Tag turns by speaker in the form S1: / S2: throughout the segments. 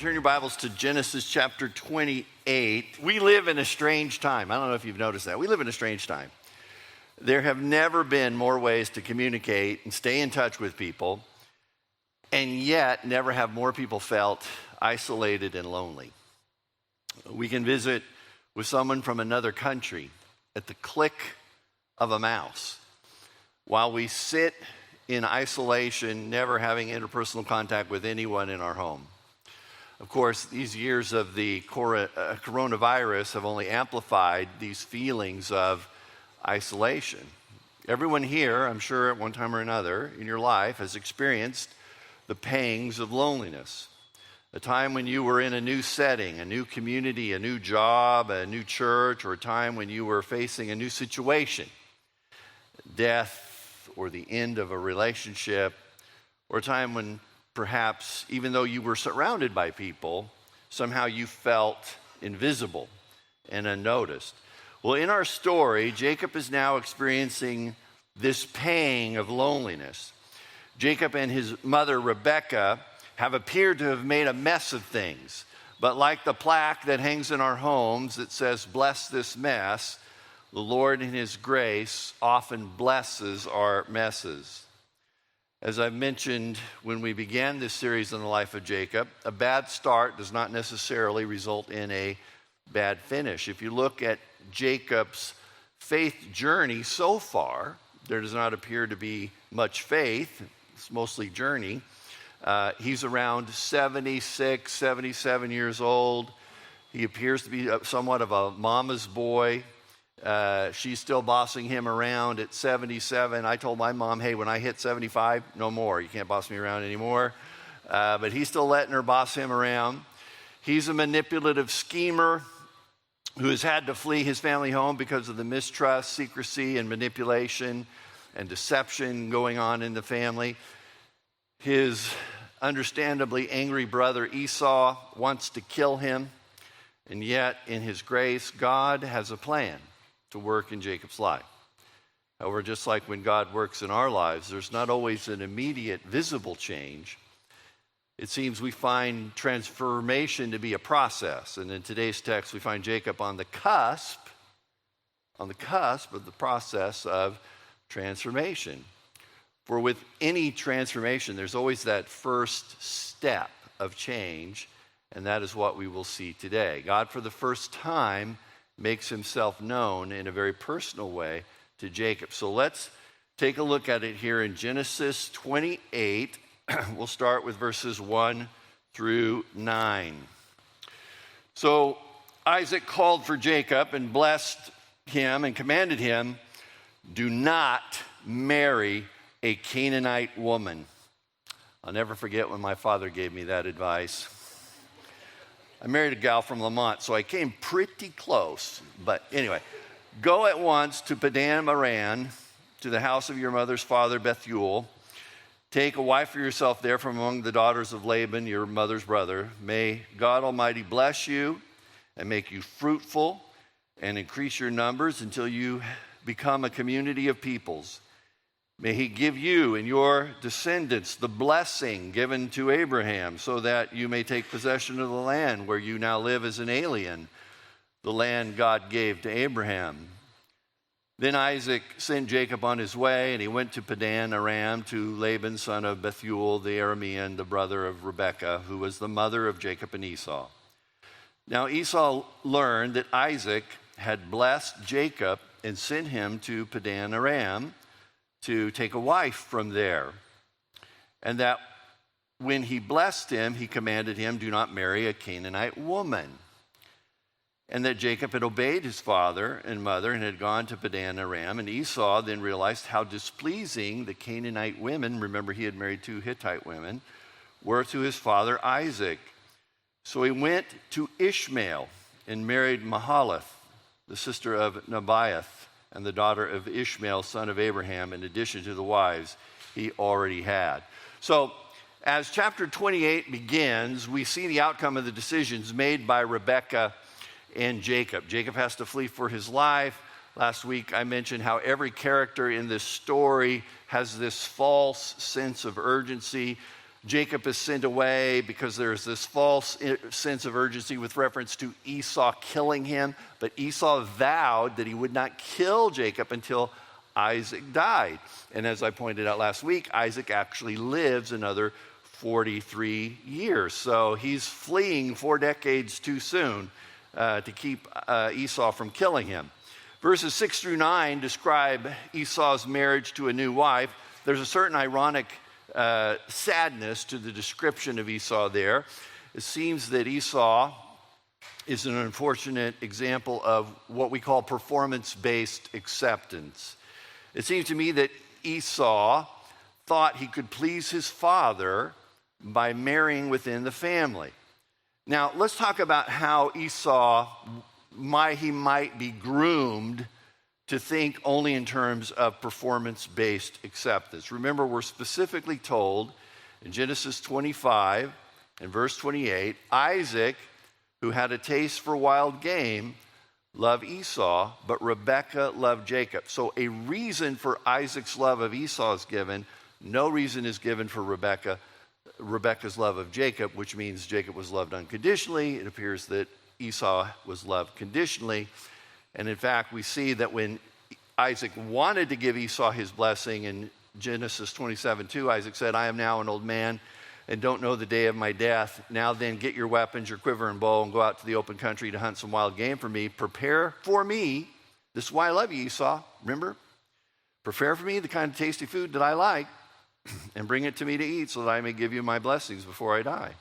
S1: turn your Bibles to Genesis chapter 28. We live in a strange time. I don't know if you've noticed that. We live in a strange time. There have never been more ways to communicate and stay in touch with people, and yet never have more people felt isolated and lonely. We can visit with someone from another country at the click of a mouse, while we sit in isolation, never having interpersonal contact with anyone in our home. Of course, these years of the coronavirus have only amplified these feelings of isolation. Everyone here, I'm sure at one time or another in your life, has experienced the pangs of loneliness. A time when you were in a new setting, a new community, a new job, a new church, or a time when you were facing a new situation. Death, or the end of a relationship, or a time when perhaps, even though you were surrounded by people, somehow you felt invisible and unnoticed. Well, in our story, Jacob is now experiencing this pang of loneliness. Jacob and his mother, Rebekah, have appeared to have made a mess of things. But like the plaque that hangs in our homes that says, "Bless this mess," the Lord in his grace often blesses our messes. As I've mentioned when we began this series on the life of Jacob, a bad start does not necessarily result in a bad finish. If you look at Jacob's faith journey so far, there does not appear to be much faith. It's mostly journey. He's around 76, 77 years old. He appears to be somewhat of a mama's boy. She's still bossing him around at 77. I told my mom, hey, when I hit 75, no more. You can't boss me around anymore. But he's still letting her boss him around. He's a manipulative schemer who has had to flee his family home because of the mistrust, secrecy, and manipulation and deception going on in the family. His understandably angry brother Esau wants to kill him. And yet, in his grace, God has a plan to work in Jacob's life. However, just like when God works in our lives, there's not always an immediate visible change. It seems we find transformation to be a process. And in today's text, we find Jacob on the cusp of the process of transformation. For with any transformation, there's always that first step of change, and that is what we will see today. God, for the first time, makes himself known in a very personal way to Jacob. So let's take a look at it here in Genesis 28. We'll start with verses 1 through 9. So Isaac called for Jacob and blessed him and commanded him, "Do not marry a Canaanite woman." I'll never forget when my father gave me that advice. I married a gal from Lamont, so I came pretty close. But anyway, go at once to Padan Aram, to the house of your mother's father Bethuel. Take a wife for yourself there from among the daughters of Laban, your mother's brother. May God Almighty bless you and make you fruitful and increase your numbers until you become a community of peoples. May he give you and your descendants the blessing given to Abraham, so that you may take possession of the land where you now live as an alien, the land God gave to Abraham. Then Isaac sent Jacob on his way, and he went to Padan Aram to Laban, son of Bethuel the Aramean, the brother of Rebekah, who was the mother of Jacob and Esau. Now Esau learned that Isaac had blessed Jacob and sent him to Padan Aram to take a wife from there, and that when he blessed him, he commanded him, "Do not marry a Canaanite woman." And that Jacob had obeyed his father and mother and had gone to Padan Aram. And Esau then realized how displeasing the Canaanite women, remember he had married 2 Hittite women, were to his father Isaac. So he went to Ishmael and married Mahalath, the sister of Nebaioth, and the daughter of Ishmael, son of Abraham, in addition to the wives he already had. So as chapter 28 begins, we see the outcome of the decisions made by Rebekah and Jacob. Jacob has to flee for his life. Last week I mentioned how every character in this story has this false sense of urgency. Jacob is sent away because there's this false sense of urgency with reference to Esau killing him. But Esau vowed that he would not kill Jacob until Isaac died. And as I pointed out last week, Isaac actually lives another 43 years. So he's fleeing 4 decades too soon to keep Esau from killing him. Verses 6 through 9 describe Esau's marriage to a new wife. There's a certain ironic sadness to the description of Esau there. It seems that Esau is an unfortunate example of what we call performance-based acceptance. It seems to me that Esau thought he could please his father by marrying within the family. Now, let's talk about how Esau might be groomed to think only in terms of performance-based acceptance. Remember, we're specifically told in Genesis 25 and verse 28, Isaac, who had a taste for wild game, loved Esau, but Rebekah loved Jacob. So a reason for Isaac's love of Esau is given. No reason is given for Rebekah's love of Jacob, which means Jacob was loved unconditionally. It appears that Esau was loved conditionally. And in fact, we see that when Isaac wanted to give Esau his blessing in Genesis 27:2, Isaac said, I am now an old man and don't know the day of my death. Now then, get your weapons, your quiver and bow, and go out to the open country to hunt some wild game for me. Prepare for me. This is why I love you, Esau. Remember? Prepare for me the kind of tasty food that I like and bring it to me to eat so that I may give you my blessings before I die.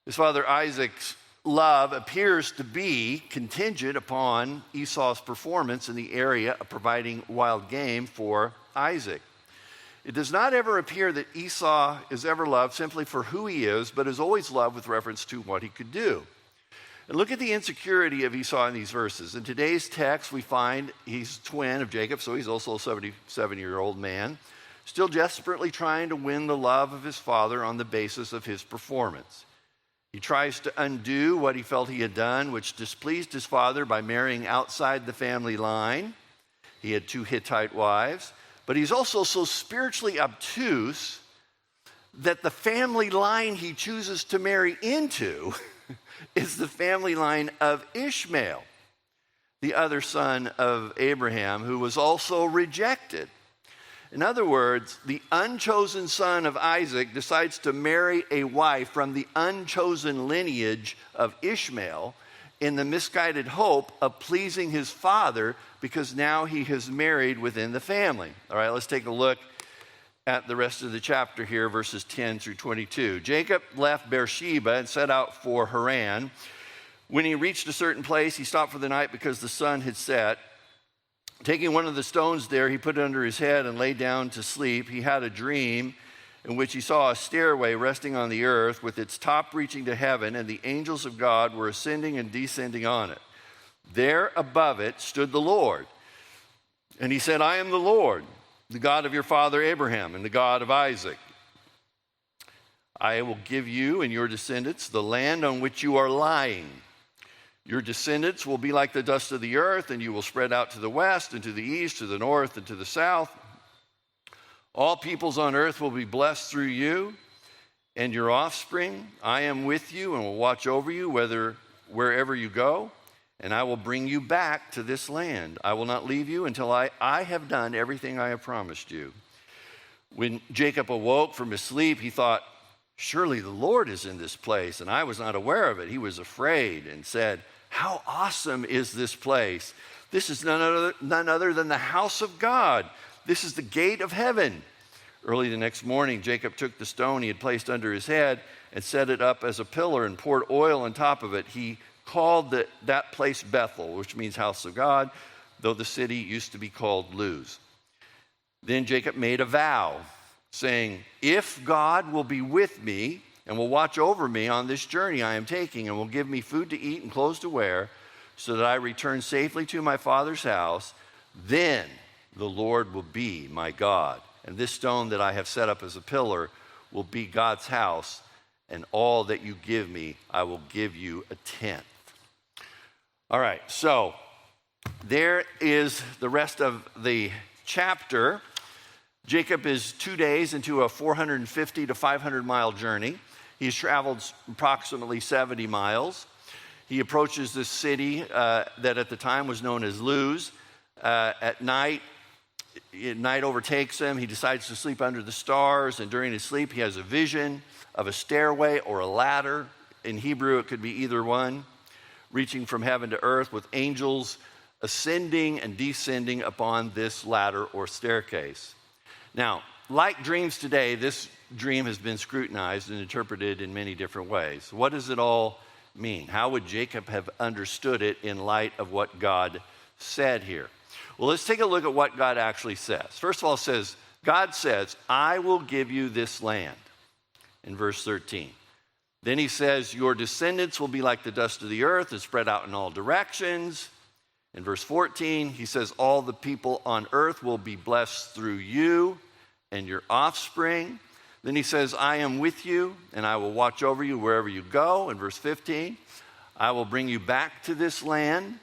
S1: His father Isaac's love appears to be contingent upon Esau's performance in the area of providing wild game for Isaac. It does not ever appear that Esau is ever loved simply for who he is, but is always loved with reference to what he could do. And look at the insecurity of Esau in these verses. In today's text, we find he's a twin of Jacob, so he's also a 77-year-old man, still desperately trying to win the love of his father on the basis of his performance. He tries to undo what he felt he had done, which displeased his father by marrying outside the family line. He had 2 Hittite wives. But he's also so spiritually obtuse that the family line he chooses to marry into is the family line of Ishmael, the other son of Abraham, who was also rejected. In other words, the unchosen son of Isaac decides to marry a wife from the unchosen lineage of Ishmael in the misguided hope of pleasing his father, because now he has married within the family. All right, let's take a look at the rest of the chapter here, verses 10 through 22. Jacob left Beersheba and set out for Haran. When he reached a certain place, he stopped for the night because the sun had set. Taking one of the stones there, he put it under his head and lay down to sleep. He had a dream in which he saw a stairway resting on the earth with its top reaching to heaven, and the angels of God were ascending and descending on it. There above it stood the Lord. And he said, I am the Lord, the God of your father Abraham and the God of Isaac. I will give you and your descendants the land on which you are lying. Your descendants will be like the dust of the earth, and you will spread out to the west and to the east, to the north and to the south. All peoples on earth will be blessed through you and your offspring. I am with you and will watch over you wherever you go, and I will bring you back to this land. I will not leave you until I have done everything I have promised you. When Jacob awoke from his sleep, he thought, surely the Lord is in this place, and I was not aware of it. He was afraid and said, how awesome is this place? This is none other than the house of God. This is the gate of heaven. Early the next morning, Jacob took the stone he had placed under his head and set it up as a pillar and poured oil on top of it. He called that place Bethel, which means house of God, though the city used to be called Luz. Then Jacob made a vow, saying, if God will be with me and will watch over me on this journey I am taking and will give me food to eat and clothes to wear so that I return safely to my father's house, then the Lord will be my God. And this stone that I have set up as a pillar will be God's house, and all that you give me, I will give you a tenth. All right, so there is the rest of the chapter. Jacob is 2 days into a 450 to 500 mile journey. He's traveled approximately 70 miles. He approaches this city that at the time was known as Luz. At night overtakes him. He decides to sleep under the stars, and during his sleep, he has a vision of a stairway or a ladder. In Hebrew, it could be either one, reaching from heaven to earth with angels ascending and descending upon this ladder or staircase. Now, like dreams today, this dream has been scrutinized and interpreted in many different ways. What does it all mean? How would Jacob have understood it in light of what God said here? Well, let's take a look at what God actually says. First of all, God says, I will give you this land, in verse 13. Then he says, your descendants will be like the dust of the earth and spread out in all directions. In verse 14, he says, all the people on earth will be blessed through you and your offspring. Then he says, I am with you, and I will watch over you wherever you go. In verse 15, I will bring you back to this land,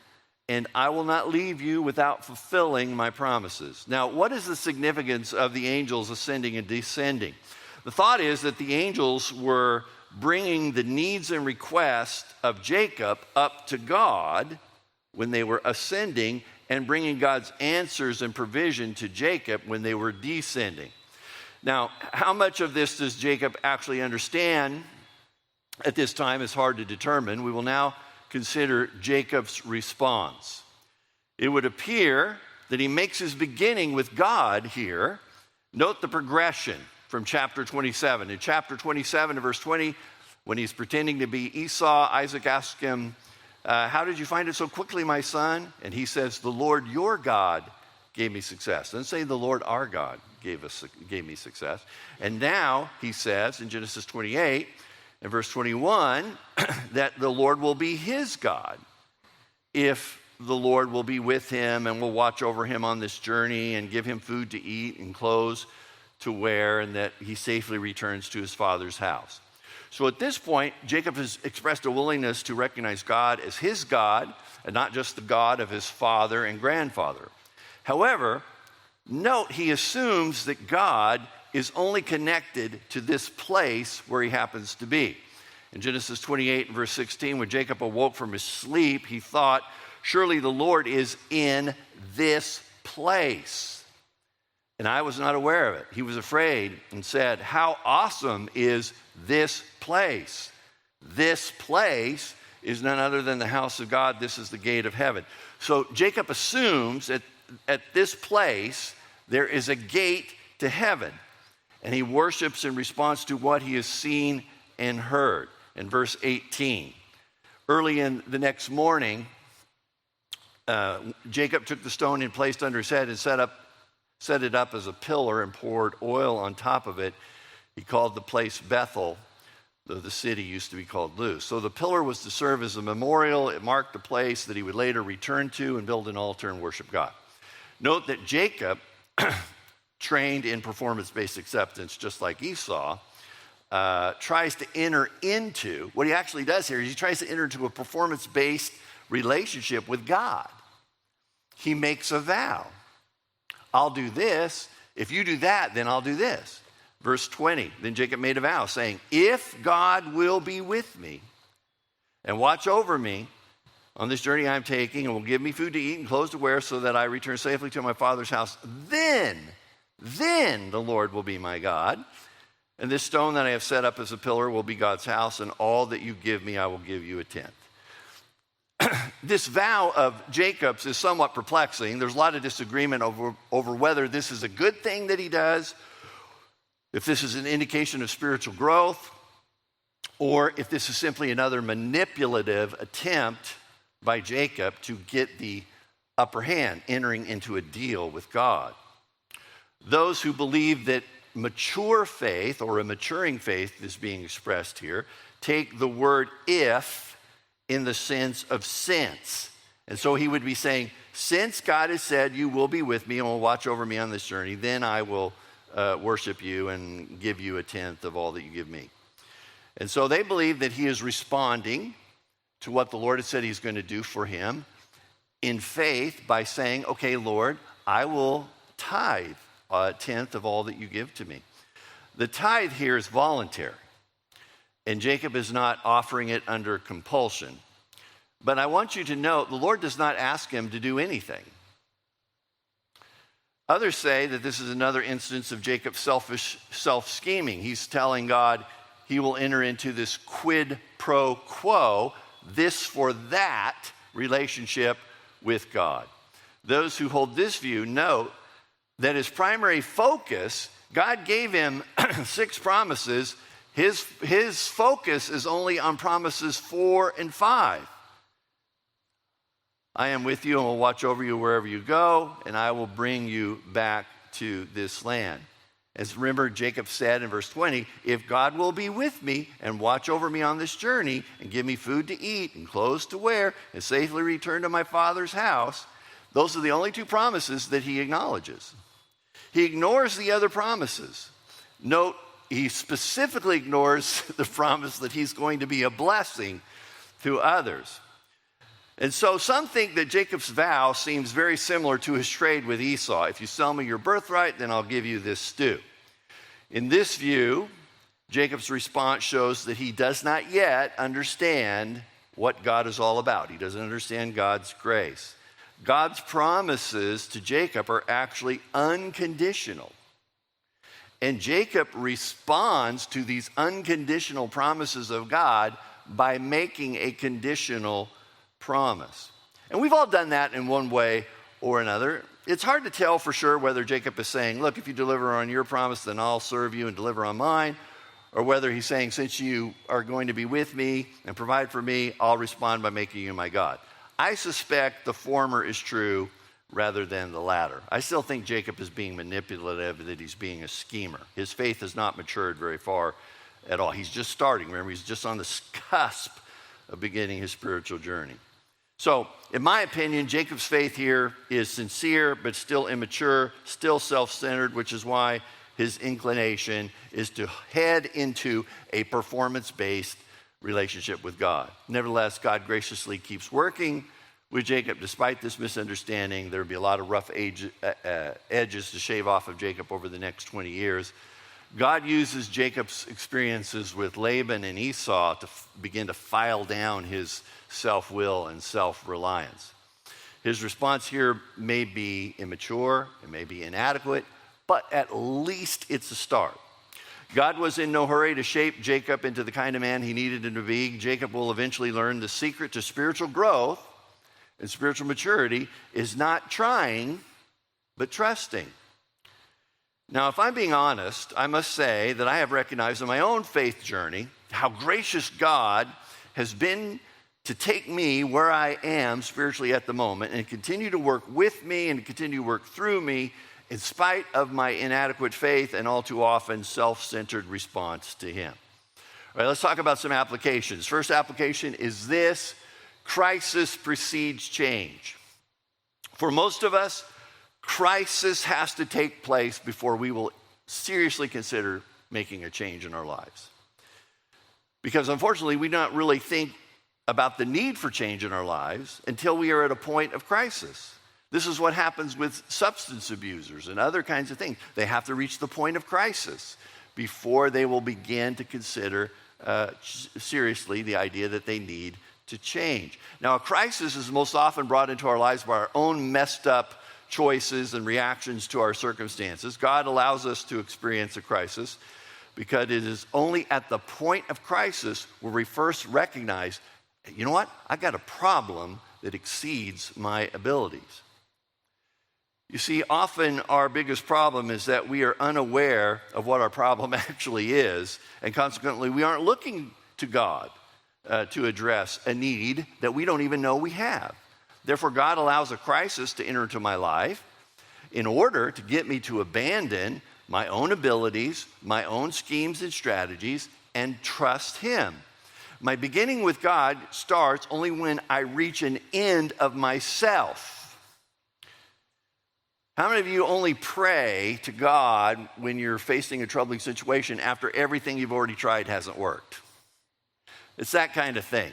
S1: and I will not leave you without fulfilling my promises. Now, what is the significance of the angels ascending and descending? The thought is that the angels were bringing the needs and requests of Jacob up to God when they were ascending, and bringing God's answers and provision to Jacob when they were descending. Now, how much of this does Jacob actually understand at this time is hard to determine. We will now consider Jacob's response. It would appear that he makes his beginning with God here. Note the progression from chapter 27. In chapter 27, verse 20, when he's pretending to be Esau, Isaac asks him, how did you find it so quickly, my son? And he says, the Lord your God gave me success. Doesn't say the Lord our God gave me success. And now he says in Genesis 28 and verse 21 that the Lord will be his God if the Lord will be with him and will watch over him on this journey and give him food to eat and clothes to wear, and that he safely returns to his father's house. So at this point, Jacob has expressed a willingness to recognize God as his God and not just the God of his father and grandfather. However, note he assumes that God is only connected to this place where he happens to be. In Genesis 28 and verse 16, when Jacob awoke from his sleep, he thought, surely the Lord is in this place. And I was not aware of it. He was afraid and said, how awesome is this place? This place is none other than the house of God. This is the gate of heaven. So Jacob assumes that at this place there is a gate to heaven. And he worships in response to what he has seen and heard. In verse 18, early in the next morning, Jacob took the stone and placed under his head and set it up as a pillar and poured oil on top of it. He called the place Bethel, though the city used to be called Luz. So the pillar was to serve as a memorial. It marked the place that he would later return to and build an altar and worship God. Note that Jacob, trained in performance-based acceptance, just like Esau, tries to enter into, what he actually does here is he tries to enter into a performance-based relationship with God. He makes a vow. I'll do this. If you do that, then I'll do this. Verse 20, then Jacob made a vow saying, if God will be with me and watch over me on this journey I'm taking and will give me food to eat and clothes to wear so that I return safely to my father's house, then the Lord will be my God. And this stone that I have set up as a pillar will be God's house, and all that you give me, I will give you a tenth. This vow of Jacob's is somewhat perplexing. There's a lot of disagreement over whether this is a good thing that he does, if this is an indication of spiritual growth, or if this is simply another manipulative attempt by Jacob to get the upper hand, entering into a deal with God. Those who believe that mature faith or a maturing faith is being expressed here take the word if in the sense of since. And so he would be saying, since God has said you will be with me and will watch over me on this journey, then I will worship you and give you a tenth of all that you give me. And so they believe that he is responding to what the Lord has said he's going to do for him in faith by saying, okay, Lord, I will tithe a tenth of all that you give to me. The tithe here is voluntary, and Jacob is not offering it under compulsion. But I want you to note, the Lord does not ask him to do anything. Others say that this is another instance of Jacob's selfish self-scheming. He's telling God he will enter into this quid pro quo, this for that relationship with God. Those who hold this view note that his primary focus, God gave him 6 promises. His focus is only on promises 4 and 5. I am with you and will watch over you wherever you go, and I will bring you back to this land. As remember, Jacob said in verse 20, if God will be with me and watch over me on this journey and give me food to eat and clothes to wear and safely return to my father's house, those are the only 2 promises that he acknowledges. He ignores the other promises. Note, he specifically ignores the promise that he's going to be a blessing to others. And so some think that Jacob's vow seems very similar to his trade with Esau. If you sell me your birthright, then I'll give you this stew. In this view, Jacob's response shows that he does not yet understand what God is all about. He doesn't understand God's grace. God's promises to Jacob are actually unconditional. And Jacob responds to these unconditional promises of God by making a conditional promise. And we've all done that in one way or another. It's hard to tell for sure whether Jacob is saying, look, if you deliver on your promise, then I'll serve you and deliver on mine, or whether he's saying, since you are going to be with me and provide for me, I'll respond by making you my God. I suspect the former is true rather than the latter. I still think Jacob is being manipulative, that he's being a schemer. His faith has not matured very far at all. He's just starting. Remember, he's just on the cusp of beginning his spiritual journey. So, in my opinion, Jacob's faith here is sincere, but still immature, still self-centered, which is why his inclination is to head into a performance-based relationship with God. Nevertheless, God graciously keeps working with Jacob. Despite this misunderstanding, there will be a lot of rough edges to shave off of Jacob over the next 20 years. God uses Jacob's experiences with Laban and Esau to begin to file down his self-will and self-reliance. His response here may be immature, it may be inadequate, but at least it's a start. God was in no hurry to shape Jacob into the kind of man he needed him to be. Jacob will eventually learn the secret to spiritual growth and spiritual maturity is not trying, but trusting. Now, if I'm being honest, I must say that I have recognized in my own faith journey how gracious God has been to take me where I am spiritually at the moment and continue to work with me and continue to work through me in spite of my inadequate faith and all too often self-centered response to him. All right, let's talk about some applications. First application is this: crisis precedes change. For most of us, crisis has to take place before we will seriously consider making a change in our lives. Because unfortunately, we don't really think about the need for change in our lives until we are at a point of crisis. This is what happens with substance abusers and other kinds of things. They have to reach the point of crisis before they will begin to consider seriously the idea that they need to change. Now, a crisis is most often brought into our lives by our own messed up choices and reactions to our circumstances. God allows us to experience a crisis because it is only at the point of crisis where we first recognize, you know what? I got a problem that exceeds my abilities. You see, often our biggest problem is that we are unaware of what our problem actually is, and consequently, we aren't looking to God to address a need that we don't even know we have. Therefore, God allows a crisis to enter into my life in order to get me to abandon my own abilities, my own schemes and strategies, and trust Him. My beginning with God starts only when I reach an end of myself. How many of you only pray to God when you're facing a troubling situation after everything you've already tried hasn't worked? It's that kind of thing.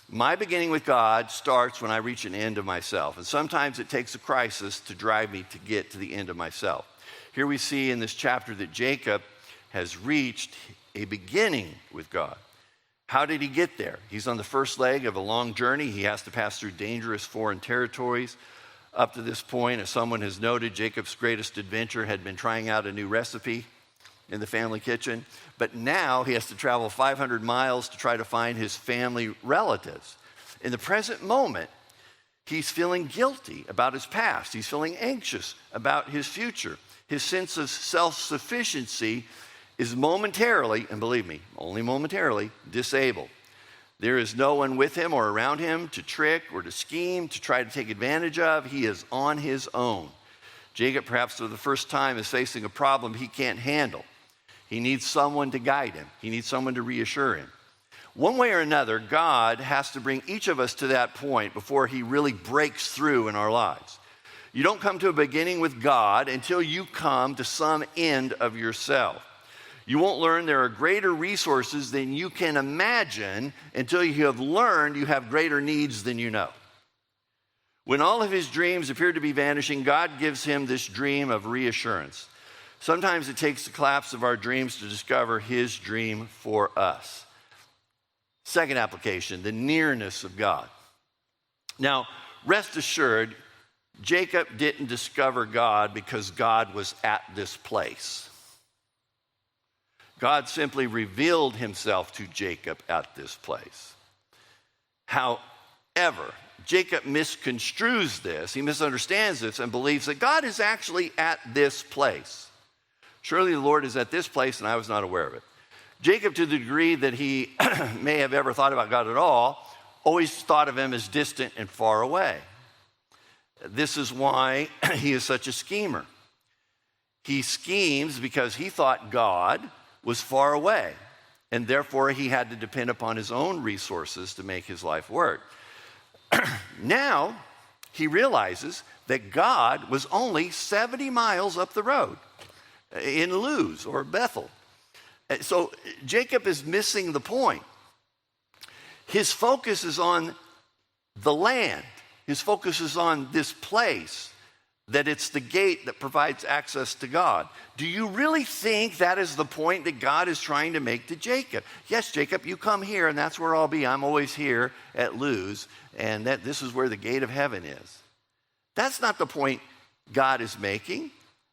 S1: My beginning with God starts when I reach an end of myself. And sometimes it takes a crisis to drive me to get to the end of myself. Here we see in this chapter that Jacob has reached a beginning with God. How did he get there? He's on the first leg of a long journey. He has to pass through dangerous foreign territories. Up to this point, as someone has noted, Jacob's greatest adventure had been trying out a new recipe in the family kitchen. But now he has to travel 500 miles to try to find his family relatives. In the present moment, he's feeling guilty about his past. He's feeling anxious about his future. His sense of self-sufficiency is momentarily, and believe me, only momentarily, disabled. There is no one with him or around him to trick or to scheme, to try to take advantage of. He is on his own. Jacob, perhaps for the first time, is facing a problem he can't handle. He needs someone to guide him. He needs someone to reassure him. One way or another, God has to bring each of us to that point before he really breaks through in our lives. You don't come to a beginning with God until you come to some end of yourself. You won't learn there are greater resources than you can imagine until you have learned you have greater needs than you know. When all of his dreams appear to be vanishing, God gives him this dream of reassurance. Sometimes it takes the collapse of our dreams to discover his dream for us. Second application, the nearness of God. Now, rest assured, Jacob didn't discover God because God was at this place. God simply revealed himself to Jacob at this place. However, Jacob misconstrues this, he misunderstands this, and believes that God is actually at this place. Surely the Lord is at this place, and I was not aware of it. Jacob, to the degree that he may have ever thought about God at all, always thought of him as distant and far away. This is why he is such a schemer. He schemes because he thought God was far away, and therefore he had to depend upon his own resources to make his life work. Now he realizes that God was only 70 miles up the road in Luz or Bethel. So Jacob is missing the point. His focus is on the land. His focus is on this place, that it's the gate that provides access to God. Do you really think that is the point that God is trying to make to Jacob? Yes, Jacob, you come here and that's where I'll be. I'm always here at Luz, and that this is where the gate of heaven is. That's not the point God is making,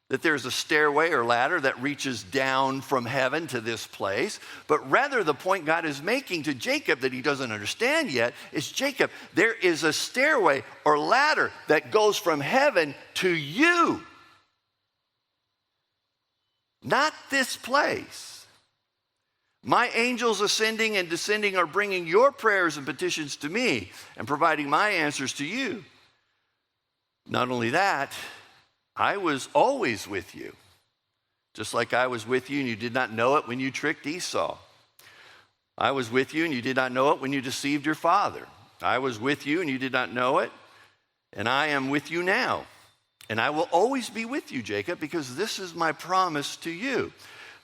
S1: that there's a stairway or ladder that reaches down from heaven to this place, but rather the point God is making to Jacob that he doesn't understand yet is, Jacob, there is a stairway or ladder that goes from heaven to you, not this place. My angels ascending and descending are bringing your prayers and petitions to me and providing my answers to you. Not only that, I was always with you, just like I was with you and you did not know it when you tricked Esau. I was with you and you did not know it when you deceived your father. I was with you and you did not know it, and I am with you now. And I will always be with you, Jacob, because this is my promise to you.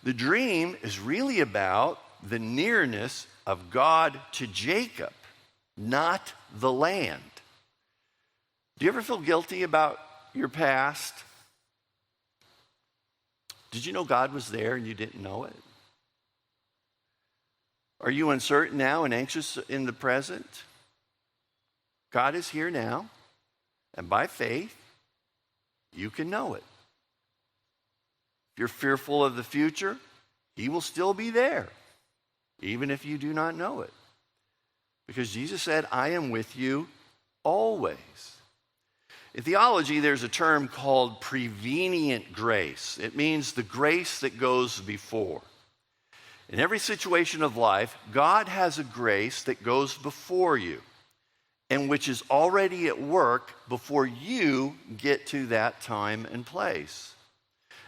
S1: The dream is really about the nearness of God to Jacob, not the land. Do you ever feel guilty about your past? Did you know God was there and you didn't know it? Are you uncertain now and anxious in the present? God is here now, and by faith, you can know it. If you're fearful of the future, he will still be there, even if you do not know it. Because Jesus said, I am with you always. In theology, there's a term called prevenient grace. It means the grace that goes before. In every situation of life, God has a grace that goes before you and which is already at work before you get to that time and place.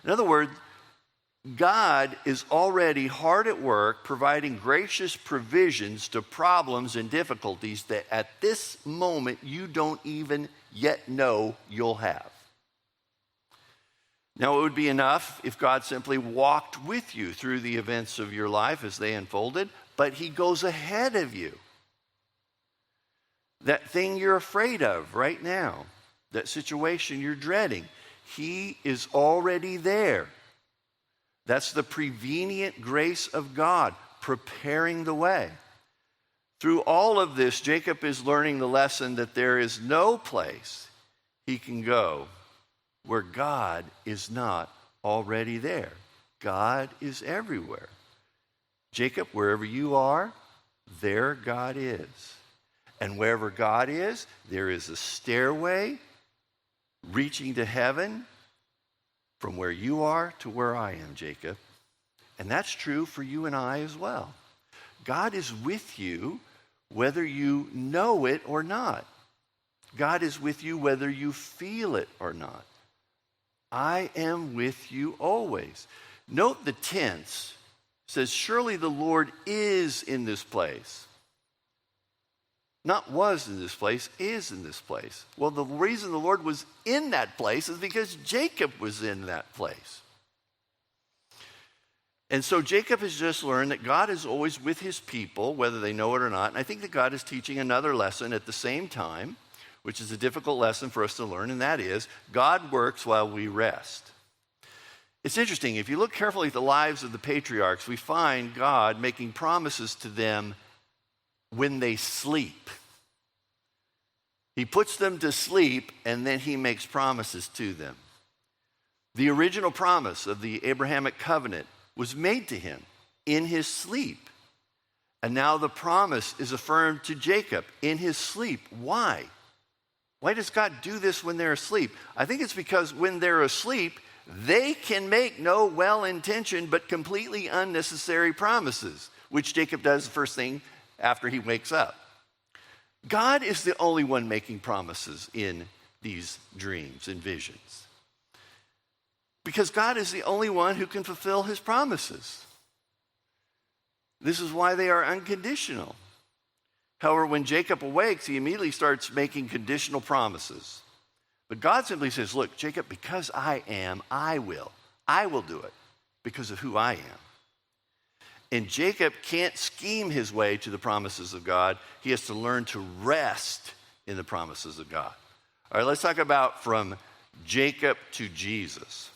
S1: In other words, God is already hard at work providing gracious provisions to problems and difficulties that at this moment you don't even yet know you'll have. Now, it would be enough if God simply walked with you through the events of your life as they unfolded, but he goes ahead of you. That thing you're afraid of right now, that situation you're dreading, He is already there. That's the prevenient grace of God, preparing the way. Through all of this, Jacob is learning the lesson that there is no place he can go where God is not already there. God is everywhere. Jacob, wherever you are, there God is. And wherever God is, there is a stairway reaching to heaven from where you are to where I am, Jacob. And that's true for you and I as well. God is with you whether you know it or not. God is with you whether you feel it or not. I am with you always. Note the tense. It says, surely the Lord is in this place. Not was in this place, is in this place. Well, the reason the Lord was in that place is because Jacob was in that place. And so Jacob has just learned that God is always with his people, whether they know it or not. And I think that God is teaching another lesson at the same time, which is a difficult lesson for us to learn, and that is God works while we rest. It's interesting. If you look carefully at the lives of the patriarchs, we find God making promises to them when they sleep. He puts them to sleep, and then he makes promises to them. The original promise of the Abrahamic covenant was made to him in his sleep. And now the promise is affirmed to Jacob in his sleep. Why? Why does God do this when they're asleep? I think it's because when they're asleep, they can make no well-intentioned but completely unnecessary promises, which Jacob does the first thing after he wakes up. God is the only one making promises in these dreams and visions. Because God is the only one who can fulfill his promises. This is why they are unconditional. However, when Jacob awakes, he immediately starts making conditional promises. But God simply says, look, Jacob, because I am, I will. I will do it because of who I am. And Jacob can't scheme his way to the promises of God. He has to learn to rest in the promises of God. All right, let's talk about from Jacob to Jesus.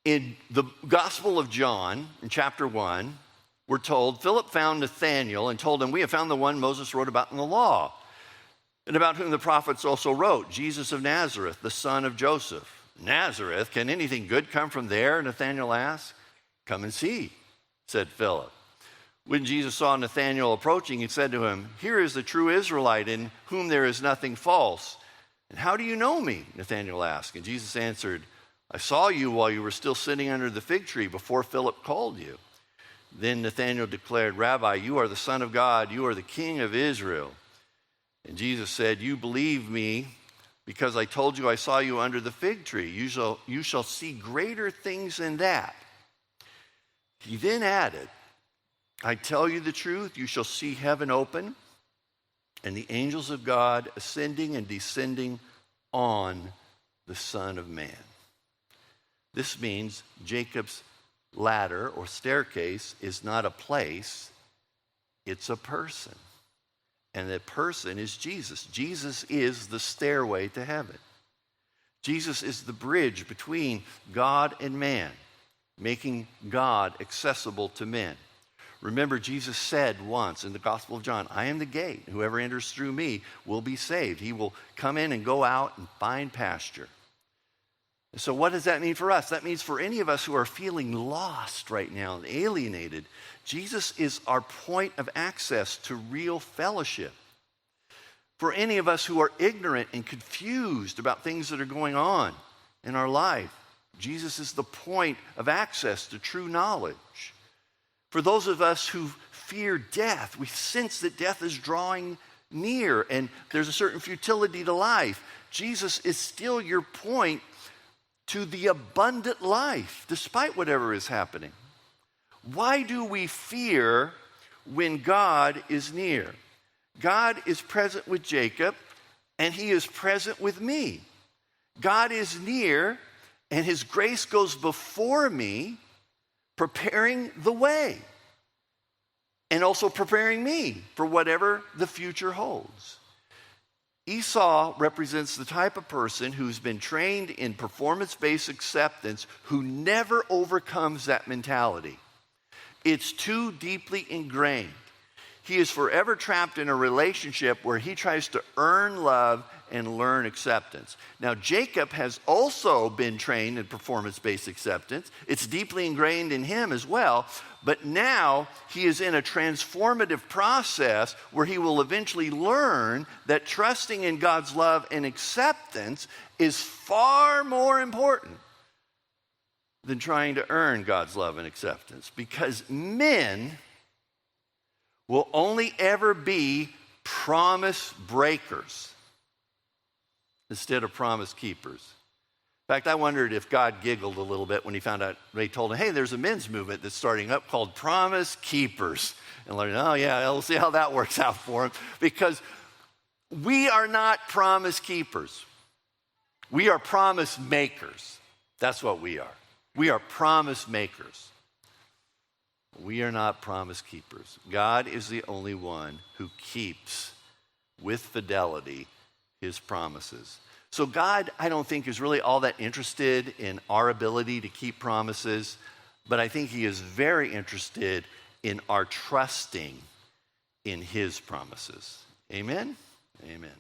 S1: In the Gospel of John, in chapter 1, we're told, Philip found Nathanael and told him, we have found the one Moses wrote about in the law, and about whom the prophets also wrote, Jesus of Nazareth, the son of Joseph. Nazareth, can anything good come from there? Nathanael asked. Come and see, said Philip. When Jesus saw Nathanael approaching, he said to him, here is the true Israelite in whom there is nothing false. And how do you know me? Nathanael asked. And Jesus answered, I saw you while you were still sitting under the fig tree before Philip called you. Then Nathanael declared, Rabbi, you are the Son of God, you are the King of Israel. And Jesus said, you believe me because I told you I saw you under the fig tree. You shall see greater things than that. He then added, I tell you the truth, you shall see heaven open and the angels of God ascending and descending on the Son of Man. This means Jacob's ladder or staircase is not a place, it's a person. And that person is Jesus. Jesus is the stairway to heaven. Jesus is the bridge between God and man, making God accessible to men. Remember, Jesus said once in the Gospel of John, I am the gate. Whoever enters through me will be saved. He will come in and go out and find pasture. So what does that mean for us? That means for any of us who are feeling lost right now and alienated, Jesus is our point of access to real fellowship. For any of us who are ignorant and confused about things that are going on in our life, Jesus is the point of access to true knowledge. For those of us who fear death, we sense that death is drawing near and there's a certain futility to life. Jesus is still your point to the abundant life, despite whatever is happening. Why do we fear when God is near? God is present with Jacob, and he is present with me. God is near, and his grace goes before me, preparing the way, and also preparing me for whatever the future holds. Esau represents the type of person who's been trained in performance-based acceptance who never overcomes that mentality. It's too deeply ingrained. He is forever trapped in a relationship where he tries to earn love and learn acceptance. Now, Jacob has also been trained in performance-based acceptance. It's deeply ingrained in him as well, but now he is in a transformative process where he will eventually learn that trusting in God's love and acceptance is far more important than trying to earn God's love and acceptance, because men will only ever be promise breakers instead of promise keepers. In fact, I wondered if God giggled a little bit when he found out, they told him, hey, there's a men's movement that's starting up called Promise Keepers. And learning, oh yeah, we'll see how that works out for him. Because we are not promise keepers. We are promise makers. That's what we are. We are promise makers. We are not promise keepers. God is the only one who keeps with fidelity his promises. So God, I don't think, is really all that interested in our ability to keep promises, but I think he is very interested in our trusting in his promises. Amen? Amen.